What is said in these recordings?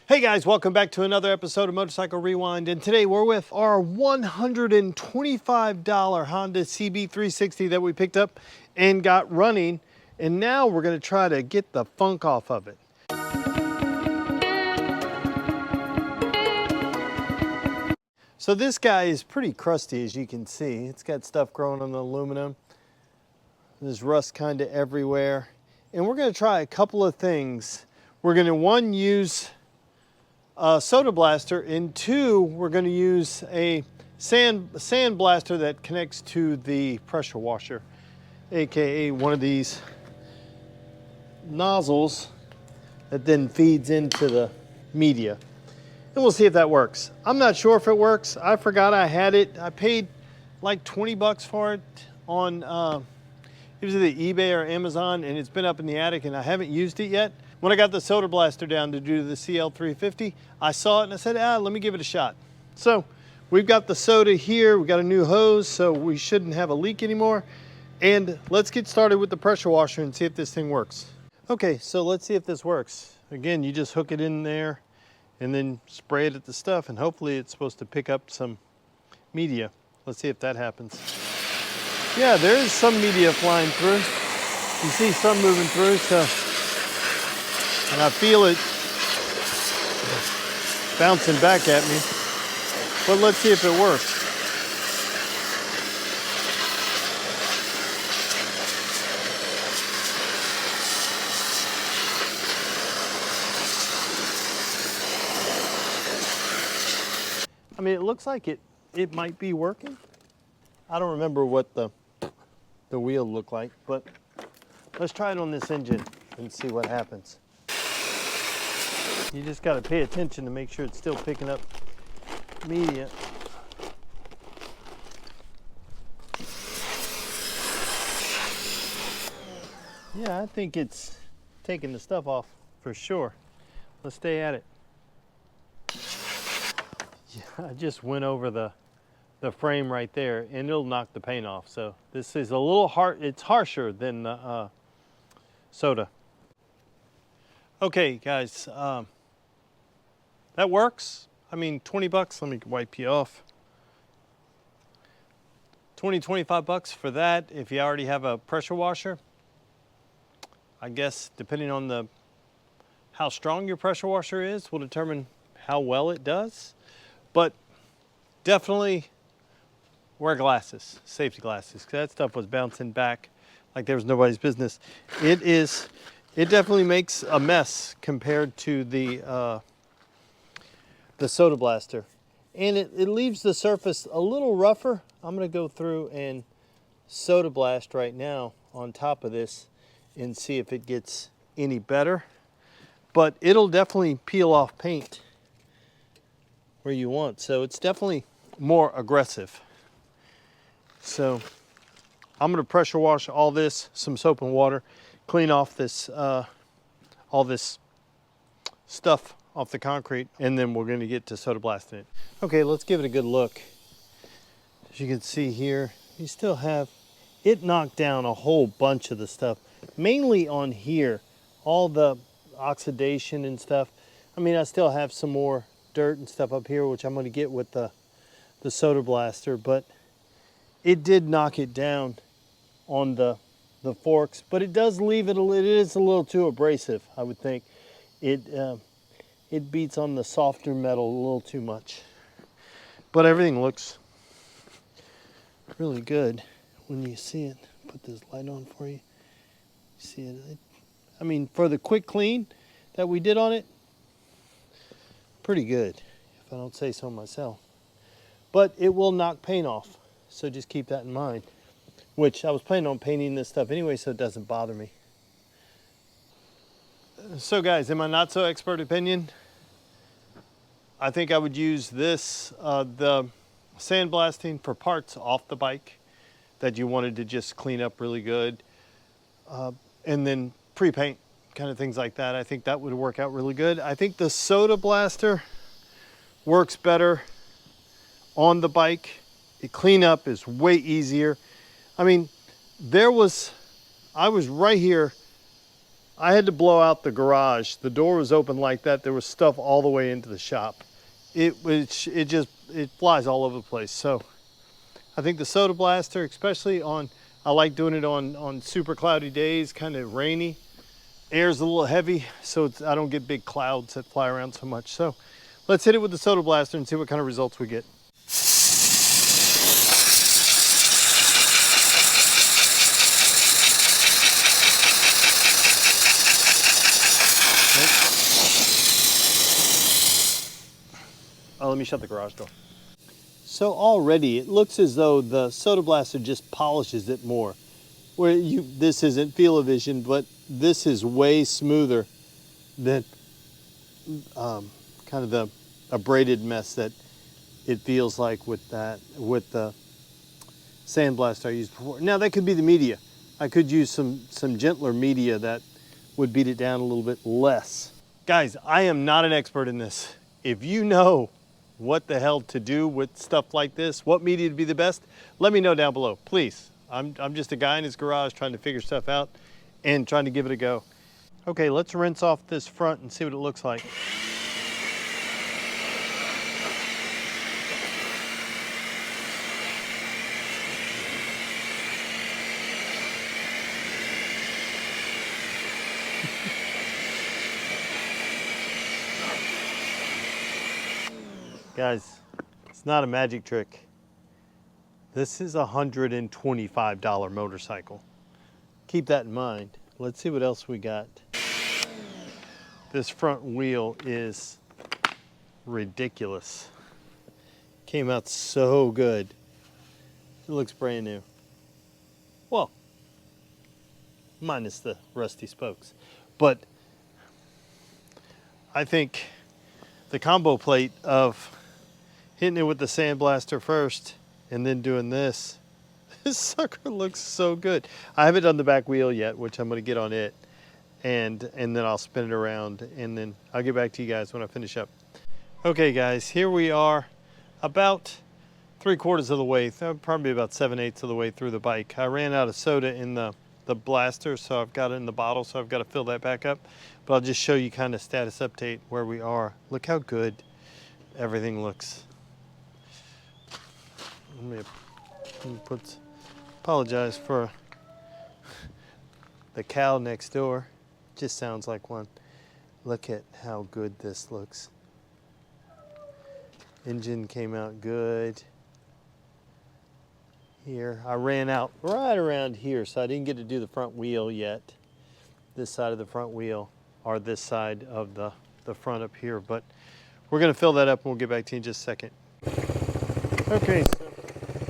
Hey guys, welcome back to another episode of Motorcycle Rewind, and today we're with our $125 Honda CB360 that we picked up and got running, and now we're going to try to get the funk off of it. So this guy is pretty crusty, as you can see. It's got stuff growing on the aluminum. There's rust kind of everywhere, and we're going to try a couple of things. We're going to, one, use a soda blaster, and two, we're going to use a sand blaster that connects to the pressure washer, aka one of these nozzles that then feeds into the media. And we'll see if that works. I'm not sure if it works. I forgot I had it. I paid like 20 bucks for it on it was either eBay or Amazon, and it's been up in the attic and I haven't used it yet. When I got the soda blaster down to do the CL350, I saw it and I said, let me give it a shot. So we've got the soda here, we got a new hose, so we shouldn't have a leak anymore. And let's get started with the pressure washer and see if this thing works. Okay, so let's see if this works. Again, you just hook it in there and then spray it at the stuff, and hopefully it's supposed to pick up some media. Let's see if that happens. Yeah, there is some media flying through. You see some moving through, so. And I feel it bouncing back at me. But let's see if it works. I mean, it looks like it might be working. I don't remember what the wheel looked like, but let's try it on this engine and see what happens. You just got to pay attention to make sure it's still picking up media. Yeah, I think it's taking the stuff off for sure. Let's stay at it. Yeah, I just went over the frame right there, and it'll knock the paint off. So this is a little hard. It's harsher than the soda. Okay, guys. That works. I mean, 20 bucks, let me wipe you off. 20, 25 bucks for that if you already have a pressure washer. I guess depending on how strong your pressure washer is will determine how well it does. But definitely wear glasses, safety glasses, because that stuff was bouncing back like there was nobody's business. It definitely makes a mess compared to the soda blaster, and it leaves the surface a little rougher. I'm going to go through and soda blast right now on top of this and see if it gets any better, but it'll definitely peel off paint where you want, so it's definitely more aggressive. So I'm going to pressure wash all this, some soap and water, clean off this all this stuff off the concrete, and then we're going to get to soda blasting it. Okay, let's give it a good look. As you can see here, you still have it knocked down a whole bunch of the stuff, mainly on here, all the oxidation and stuff. I mean, I still have some more dirt and stuff up here, which I'm going to get with the soda blaster, but it did knock it down on the forks, but it does leave it, it is a little too abrasive, I would think. It beats on the softer metal a little too much. But everything looks really good when you see it. Put this light on for you. See it? I mean, for the quick clean that we did on it, pretty good, if I don't say so myself. But it will knock paint off, so just keep that in mind. Which I was planning on painting this stuff anyway, so it doesn't bother me. So guys, in my not so expert opinion, I think I would use this, the sandblasting for parts off the bike that you wanted to just clean up really good, and then pre-paint, kind of things like that. I think that would work out really good. I think the soda blaster works better on the bike. The cleanup is way easier. I mean, I was right here I had to blow out the garage. The door was open like that. There was stuff all the way into the shop. It flies all over the place. So I think the soda blaster, especially I like doing it on super cloudy days, kind of rainy. Air's a little heavy, so I don't get big clouds that fly around so much. So let's hit it with the soda blaster and see what kind of results we get. Oh, let me shut the garage door. So already it looks as though the soda blaster just polishes it more. Where this isn't feel-o-vision, but this is way smoother than kind of the abraded mess that it feels like with the sandblast I used before. Now that could be the media. I could use some gentler media that would beat it down a little bit less. Guys, I am not an expert in this. If you know what the hell to do with stuff like this, what media would be the best, let me know down below, please. I'm just a guy in his garage trying to figure stuff out and trying to give it a go. Okay, let's rinse off this front and see what it looks like. Guys, it's not a magic trick. This is a $125 motorcycle. Keep that in mind. Let's see what else we got. This front wheel is ridiculous. Came out so good. It looks brand new. Well, minus the rusty spokes. But I think the combo plate of hitting it with the sandblaster first and then doing this sucker looks so good. I haven't done the back wheel yet, which I'm going to get on it, and then I'll spin it around, and then I'll get back to you guys when I finish up. Okay guys, here we are about 3/4 of the way, probably about 7/8 of the way through the bike. I ran out of soda in the blaster, so I've got it in the bottle, so I've got to fill that back up. But I'll just show you kind of status update where we are. Look how good everything looks. Let me apologize for the cow next door. Just sounds like one. Look at how good this looks. Engine came out good. Here, I ran out right around here, so I didn't get to do the front wheel yet. This side of the front wheel, or this side of the front up here, but we're gonna fill that up and we'll get back to you in just a second. Okay, so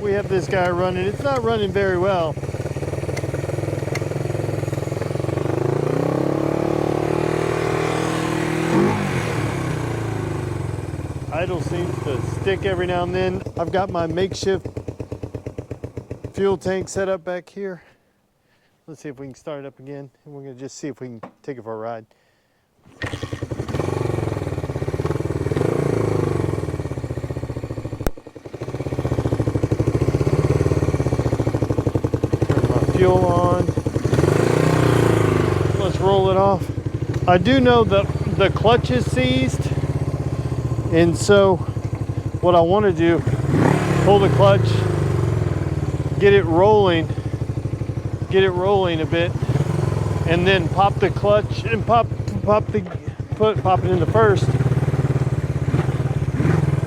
we have this guy running. It's not running very well. Idle seems to stick every now and then. I've got my makeshift fuel tank set up back here. Let's see if we can start it up again, and we're gonna just see if we can take it for a ride. Turn my fuel on. Let's roll it off. I do know that the clutch is seized, and so what I want to do, pull the clutch, get it rolling a bit, and then pop the clutch and pop it in the first.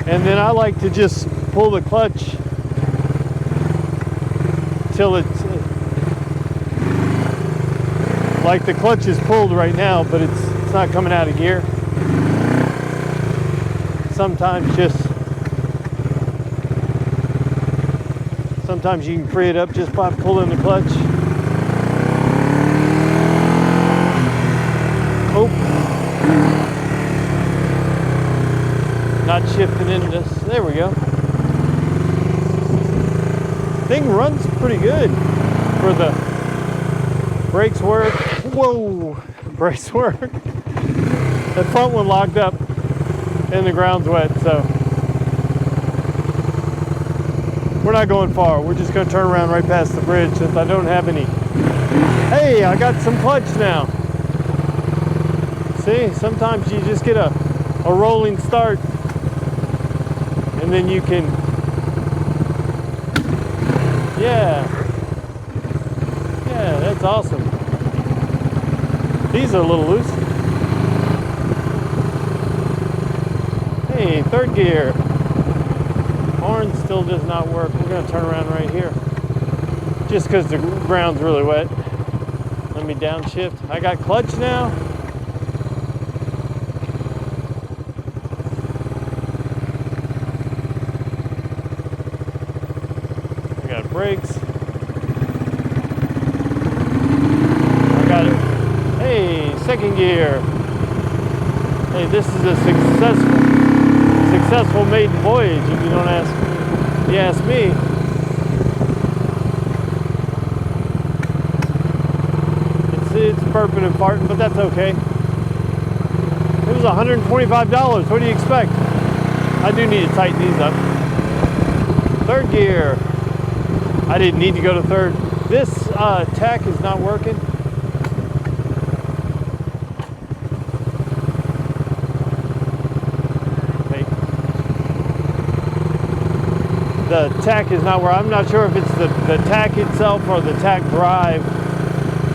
And then I like to just pull the clutch till it's like the clutch is pulled right now, but it's not coming out of gear. Sometimes you can free it up just by pulling the clutch. Oh, not shifting into this. There we go. Thing runs pretty good for the brakes work. Whoa, brakes work. The front one locked up and the ground's wet, so we're not going far. We're just going to turn around right past the bridge since I don't have any. Hey, I got some clutch now. See, sometimes you just get a rolling start and then you can, yeah, that's awesome. These are a little loose. Hey, third gear. Horn still does not work. We're gonna turn around right here. Just because the ground's really wet. Let me downshift. I got clutch now. I got brakes. I got it. Hey, second gear. Hey, this is a successful maiden voyage, if you don't ask me. If you ask me. It's burping and farting, but that's okay. It was $125. What do you expect? I do need to tighten these up. Third gear. I didn't need to go to third. This tack is not working. The tack is not where. I'm not sure if it's the tack itself or the tack drive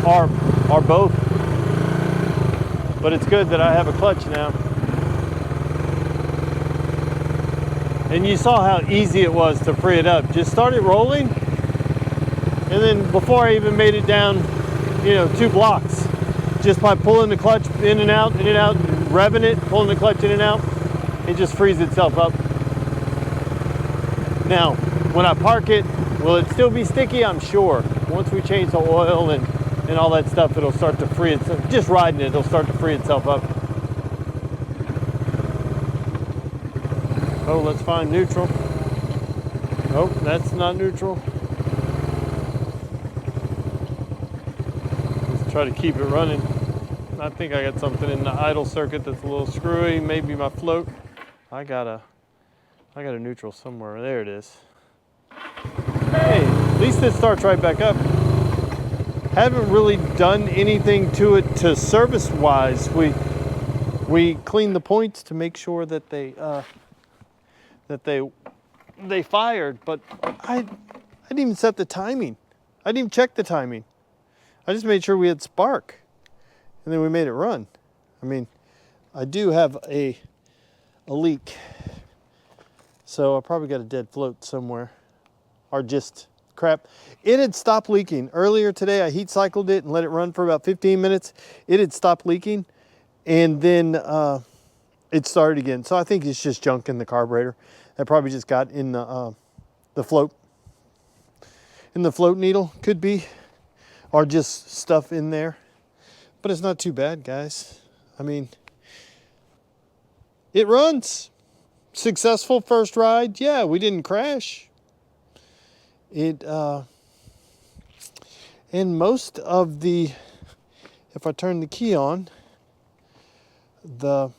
or both. But it's good that I have a clutch now. And you saw how easy it was to free it up. Just started rolling, and then before I even made it down, 2 blocks, just by pulling the clutch in and out, revving it, pulling the clutch in and out, it just frees itself up. Now, when I park it, will it still be sticky? I'm sure. Once we change the oil and all that stuff, it'll start to free itself. Just riding it, it'll start to free itself up. Oh, let's find neutral. Oh, that's not neutral. Let's try to keep it running. I think I got something in the idle circuit that's a little screwy. Maybe my float. I got a neutral somewhere. There it is. Hey, at least it starts right back up. Haven't really done anything to it to service-wise. We cleaned the points to make sure that they fired, but I didn't even set the timing. I didn't even check the timing. I just made sure we had spark, and then we made it run. I mean, I do have a leak. So I probably got a dead float somewhere, or just crap. It had stopped leaking. Earlier today, I heat cycled it and let it run for about 15 minutes. It had stopped leaking, and then it started again. So I think it's just junk in the carburetor. That probably just got in the float. In the float needle, could be, or just stuff in there. But it's not too bad, guys. I mean, it runs. Successful first ride. Yeah, we didn't crash. And most of the, if I turn the key on, the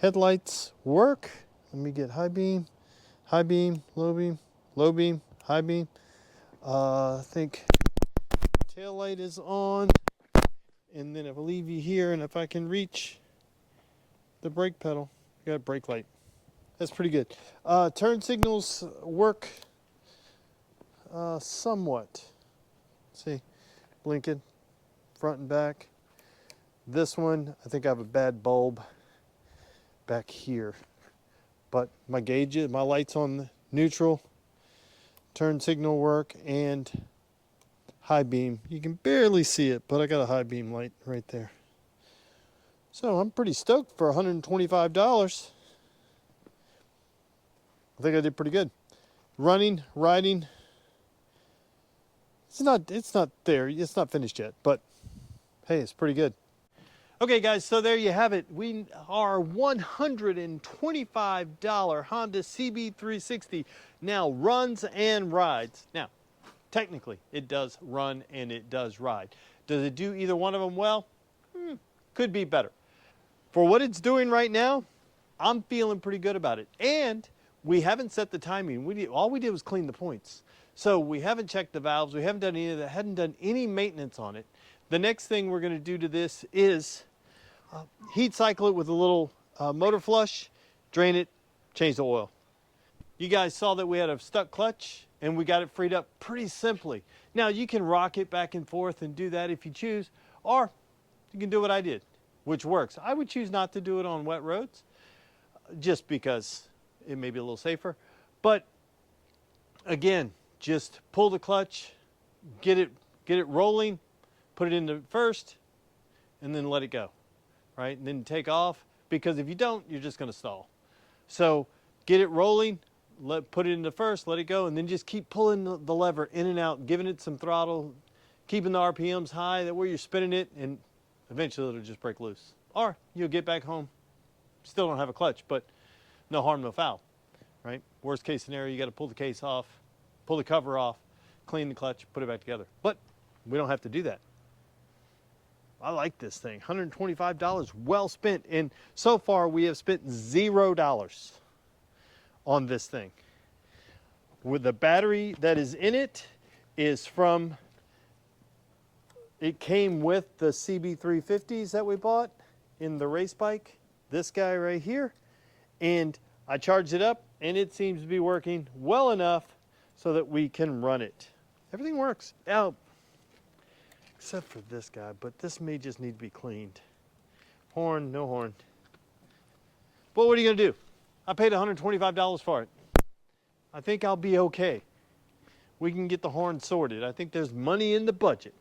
headlights work. Let me get high beam, low beam, high beam. I think tail light is on. And then if I leave you here, and if I can reach the brake pedal, got brake light. That's pretty good. Turn signals work somewhat. See, blinking front and back. This one, I think I have a bad bulb back here. But my gauges, my lights on the neutral, turn signal work, and high beam. You can barely see it, but I got a high beam light right there. So I'm pretty stoked for $125. I think I did pretty good. Running, riding. It's not there. It's not finished yet, but hey, it's pretty good. Okay, guys, so there you have it. We are $125 Honda CB360 now runs and rides. Now, technically, it does run and it does ride. Does it do either one of them well? Could be better. For what it's doing right now, I'm feeling pretty good about it. And we haven't set the timing. All we did was clean the points. So we haven't checked the valves. We haven't done any of that. Hadn't done any maintenance on it. The next thing we're going to do to this is heat cycle it with a little motor flush, drain it, change the oil. You guys saw that we had a stuck clutch and we got it freed up pretty simply. Now you can rock it back and forth and do that if you choose, or you can do what I did, which works. I would choose not to do it on wet roads just because it may be a little safer. But again, just pull the clutch, get it rolling, put it into first, and then let it go, right? And then take off, because if you don't, you're just gonna stall. So get it rolling, put it into first, let it go, and then just keep pulling the lever in and out, giving it some throttle, keeping the RPMs high, that way you're spinning it, and eventually it'll just break loose. Or you'll get back home, still don't have a clutch, but no harm, no foul, right? Worst case scenario, you gotta pull the case off, pull the cover off, clean the clutch, put it back together. But we don't have to do that. I like this thing, $125 well spent. And so far we have spent $0 on this thing. With the battery that is in it is from, it came with the CB350s that we bought in the race bike, this guy right here. And I charged it up and it seems to be working well enough so that we can run it. Everything works. Now, except for this guy, but this may just need to be cleaned. Horn, no horn. But what are you gonna do? I paid $125 for it. I think I'll be okay. We can get the horn sorted. I think there's money in the budget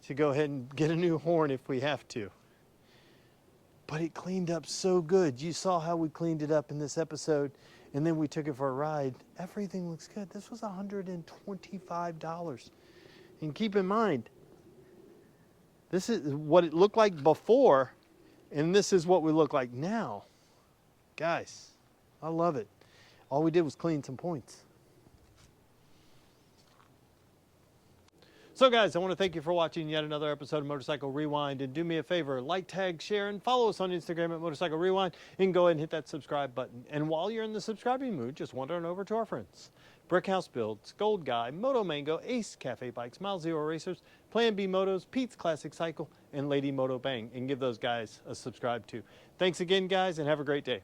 to go ahead and get a new horn if we have to. But it cleaned up so good. You saw how we cleaned it up in this episode, and then we took it for a ride. Everything looks good. This was $125. And keep in mind, this is what it looked like before, and this is what we look like now. Guys, I love it. All we did was clean some points. So guys, I want to thank you for watching yet another episode of Motorcycle Rewind. And do me a favor, like, tag, share, and follow us on Instagram at Motorcycle Rewind. And go ahead and hit that subscribe button. And while you're in the subscribing mood, just wander on over to our friends. Brickhouse Builds, Gold Guy, Moto Mango, Ace Cafe Bikes, Mile Zero Racers, Plan B Motos, Pete's Classic Cycle, and Lady Moto Bang. And give those guys a subscribe too. Thanks again, guys, and have a great day.